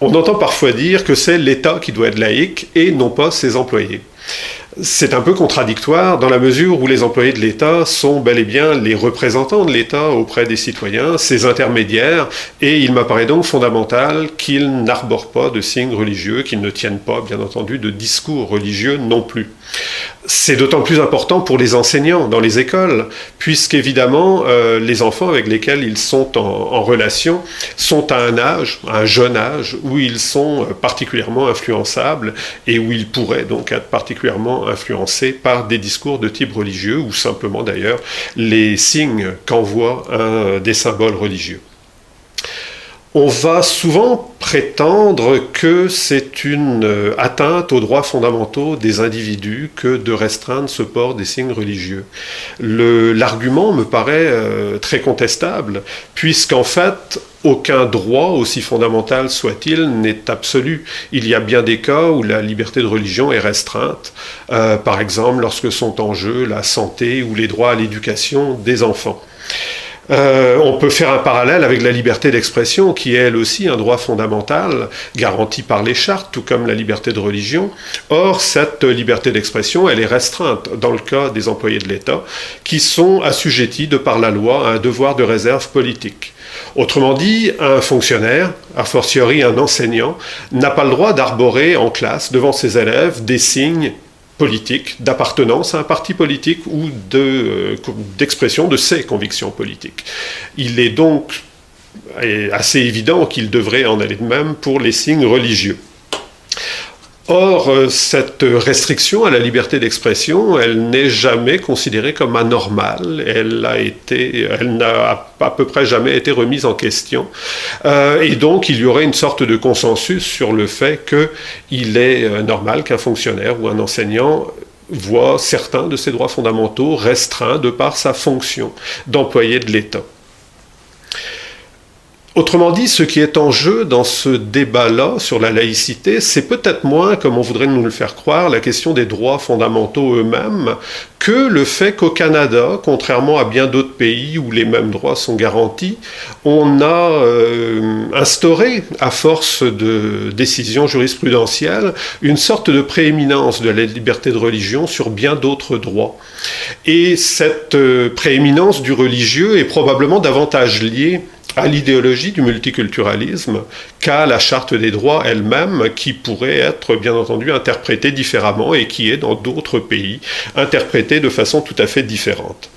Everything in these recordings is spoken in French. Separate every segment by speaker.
Speaker 1: On entend parfois dire que c'est l'État qui doit être laïque et non pas ses employés. C'est un peu contradictoire dans la mesure où les employés de l'État sont bel et bien les représentants de l'État auprès des citoyens, ses intermédiaires, et il m'apparaît donc fondamental qu'ils n'arborent pas de signes religieux, qu'ils ne tiennent pas, bien entendu, de discours religieux non plus. C'est d'autant plus important pour les enseignants dans les écoles, puisqu'évidemment, les enfants avec lesquels ils sont en relation sont à un jeune âge, où ils sont particulièrement influençables et où ils pourraient donc être particulièrement influencés par des discours de type religieux ou simplement d'ailleurs les signes qu'envoie des symboles religieux. On va souvent prétendre que c'est une atteinte aux droits fondamentaux des individus que de restreindre ce port des signes religieux. L'argument me paraît très contestable, puisqu'en fait, aucun droit, aussi fondamental soit-il, n'est absolu. Il y a bien des cas où la liberté de religion est restreinte, par exemple lorsque sont en jeu la santé ou les droits à l'éducation des enfants. On peut faire un parallèle avec la liberté d'expression, qui est elle aussi un droit fondamental, garanti par les chartes, tout comme la liberté de religion. Or, cette liberté d'expression, elle est restreinte dans le cas des employés de l'État, qui sont assujettis de par la loi à un devoir de réserve politique. Autrement dit, un fonctionnaire, a fortiori un enseignant, n'a pas le droit d'arborer en classe, devant ses élèves, des signes politique, d'appartenance à un parti politique ou d'expression de ses convictions politiques. Il est donc assez évident qu'il devrait en aller de même pour les signes religieux. Or, cette restriction à la liberté d'expression, elle n'est jamais considérée comme anormale, elle n'a à peu près jamais été remise en question, et donc il y aurait une sorte de consensus sur le fait qu'il est normal qu'un fonctionnaire ou un enseignant voit certains de ses droits fondamentaux restreints de par sa fonction d'employé de l'État. Autrement dit, ce qui est en jeu dans ce débat-là sur la laïcité, c'est peut-être moins, comme on voudrait nous le faire croire, la question des droits fondamentaux eux-mêmes, que le fait qu'au Canada, contrairement à bien d'autres pays où les mêmes droits sont garantis, on a instauré, à force de décisions jurisprudentielles, une sorte de prééminence de la liberté de religion sur bien d'autres droits. Et cette prééminence du religieux est probablement davantage liée à l'idéologie du multiculturalisme qu'à la charte des droits elle-même, qui pourrait être bien entendu interprétée différemment et qui est dans d'autres pays interprétée de façon tout à fait différente.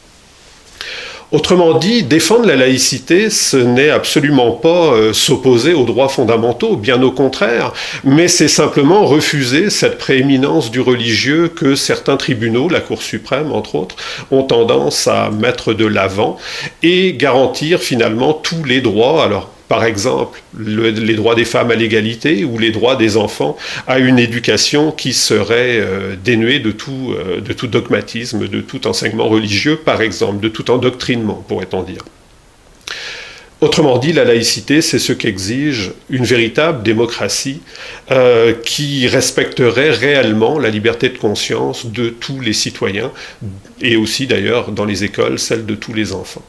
Speaker 1: Autrement dit, défendre la laïcité, ce n'est absolument pas s'opposer aux droits fondamentaux, bien au contraire, mais c'est simplement refuser cette prééminence du religieux que certains tribunaux, la Cour suprême entre autres, ont tendance à mettre de l'avant et garantir finalement tous les droits. Alors, par exemple, les droits des femmes à l'égalité ou les droits des enfants à une éducation qui serait dénuée de tout dogmatisme, de tout enseignement religieux, par exemple, de tout endoctrinement, pourrait-on dire. Autrement dit, la laïcité, c'est ce qu'exige une véritable démocratie qui respecterait réellement la liberté de conscience de tous les citoyens et aussi d'ailleurs dans les écoles, celle de tous les enfants.